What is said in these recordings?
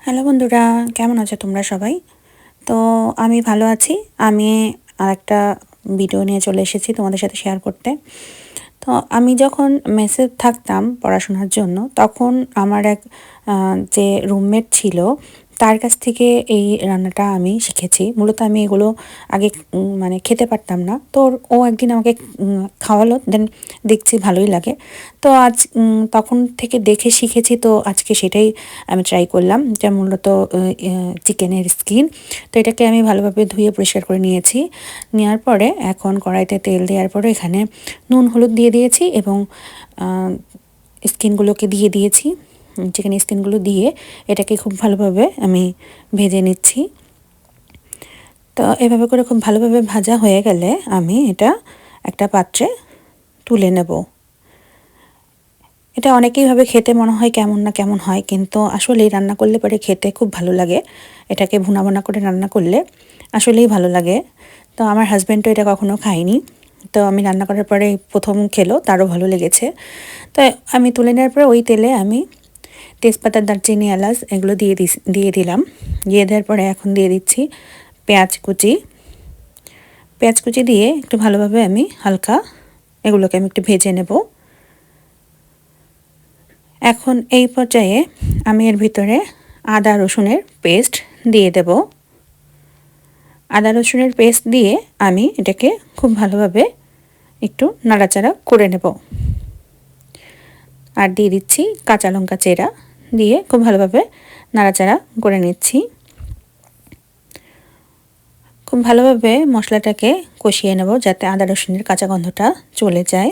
Hello বন্ধুরা, কেমন আছো তোমরা সবাই? তো আমি ভালো আছি। আমি আরেকটা ভিডিও নিয়ে চলে এসেছি তোমাদের সাথে শেয়ার করতে। তো আমি যখন মেসে থাকতাম পড়াশোনার জন্য, তখন আমার এক যে রুমমেট ছিল, তার কাছ থেকে এই রান্নাটা আমি শিখেছি। মূলত আমি এগুলো আগে মানে খেতে পারতাম না। তো ও একদিন আমাকে খাওয়ালো, দেন দেখছি ভালোই লাগে। তো আজ তখন থেকে দেখে শিখেছি, তো আজকে সেটাই আমি ট্রাই করলাম। এটা মূলত চিকেনের স্কিন। তো এটাকে আমি ভালোভাবে ধুয়ে পরিষ্কার করে নিয়েছি। নেওয়ার পরে এখন কড়াইতে তেল দেওয়ার পরে এখানে নুন হলুদ দিয়ে দিয়েছি এবং স্কিনগুলোকে দিয়ে দিয়েছি। চিকেন স্কিনগুলো দিয়ে এটাকে খুব ভালোভাবে আমি ভেজে নিচ্ছি। তো এভাবে করে খুব ভালোভাবে ভাজা হয়ে গেলে আমি এটা একটা পাত্রে তুলে নেব। এটা অনেকেইভাবে খেতে মনে হয় কেমন না কেমন হয়, কিন্তু আসলেই রান্না করলে পরে খেতে খুব ভালো লাগে। এটাকে ভুনা ভুনা করে রান্না করলে আসলেই ভালো লাগে। তো আমার হাজব্যান্ডও এটা কখনো খায়নি। তো আমি রান্না করার পরে প্রথম খেলো, তারও ভালো লেগেছে। তো আমি তুলে নেওয়ার পরে ওই তেলে আমি তেজপাতা, দারচিনি, এলাচ এগুলো দিয়ে দিলাম। দিয়ে দেওয়ার পরে এখন দিয়ে দিচ্ছি পেঁয়াজ কুচি। পেঁয়াজ কুচি দিয়ে একটু ভালোভাবে আমি হালকা এগুলোকে আমি একটু ভেজে নেব। এখন এই পর্যায়ে আমি এর ভিতরে আদা রসুনের পেস্ট দিয়ে দেব। আদা রসুনের পেস্ট দিয়ে আমি এটাকে খুব ভালোভাবে একটু নাড়াচাড়া করে নেব। আর দিয়ে দিচ্ছি কাঁচা লঙ্কা চেরা, দিয়ে খুব ভালোভাবে নাড়াচাড়া করে নিচ্ছি। খুব ভালোভাবে মশলাটাকে কষিয়ে নেব যাতে আদা রসুনের কাঁচা গন্ধটা চলে যায়।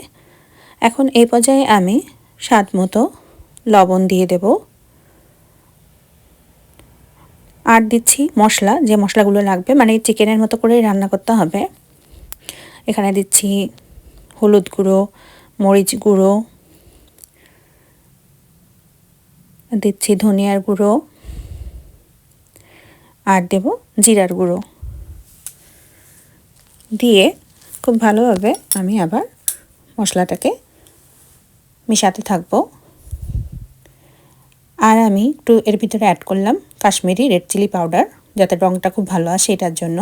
এখন এই পর্যায়ে আমি স্বাদ মতো লবণ দিয়ে দেব। আর দিচ্ছি মশলা, যে মশলাগুলো লাগবে, মানে চিকেনের মতো করেই রান্না করতে হবে। এখানে দিচ্ছি হলুদ গুঁড়ো, মরিচ গুঁড়ো, দিচ্ছি ধনিয়ার গুঁড়ো, আর দেব জিরার গুঁড়ো। দিয়ে খুব ভালোভাবে আমি আবার মশলাটাকে মিশাতে থাকবো। আর আমি একটু এর ভিতরে অ্যাড করলাম কাশ্মীরি রেড চিলি পাউডার, যাতে রঙটা খুব ভালো আসে, এটার জন্য।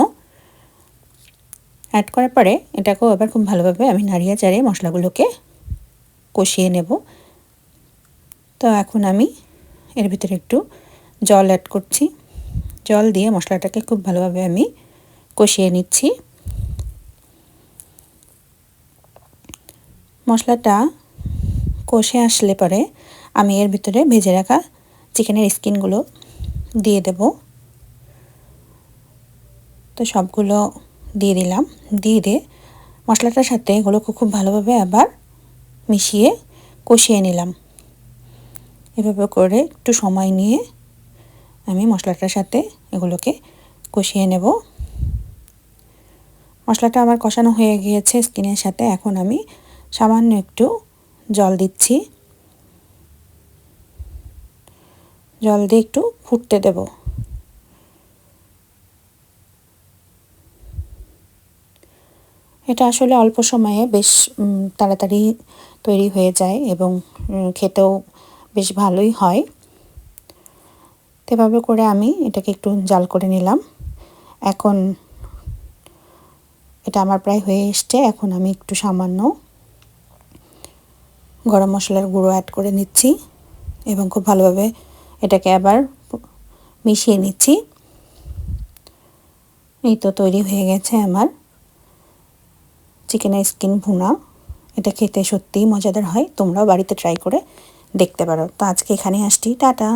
অ্যাড করার পরে এটাকেও আবার খুব ভালোভাবে আমি নাড়িয়ে চাড়িয়ে মশলাগুলোকে কষিয়ে নেব। তো এখন আমি এর ভিতরে একটু জল অ্যাড করছি। জল দিয়ে মশলাটাকে খুব ভালোভাবে আমি কষিয়ে নিচ্ছি। মশলাটা কষে আসলে পরে আমি এর ভিতরে ভেজে রাখা চিকেনের স্কিনগুলো দিয়ে দেব। তো সবগুলো দিয়ে দিলাম। দিয়ে মশলাটার সাথে এগুলোকে খুব ভালোভাবে আবার মিশিয়ে কষিয়ে নিলাম। এভাবে করে একটু সময় নিয়ে আমি মশলাটার সাথে এগুলোকে কষিয়ে নেব। মশলাটা আমার কষানো হয়ে গিয়েছে স্কিনের সাথে। এখন আমি সামান্য একটু জল দিচ্ছি। জল দিয়ে একটু ফুটতে দেব। এটা আসলে অল্প সময়ে বেশ তাড়াতাড়ি তৈরি হয়ে যায় এবং খেতেও বেশ ভালোই হয়। তো এভাবে করে আমি এটাকে একটু জাল করে নিলাম। এখন এটা আমার প্রায় হয়ে এসছে। এখন আমি একটু সামান্য গরম মশলার গুঁড়ো অ্যাড করে নিচ্ছি এবং খুব ভালোভাবে এটাকে আবার মিশিয়ে নিচ্ছি। এই তো তৈরি হয়ে গেছে আমার চিকেনের স্কিন ভুনা। এটা খেতে সত্যিই মজাদার হয়। তোমরাও বাড়িতে ট্রাই করে দেখতে পারো। তো আজকে এখানেই আসছি। টাটা।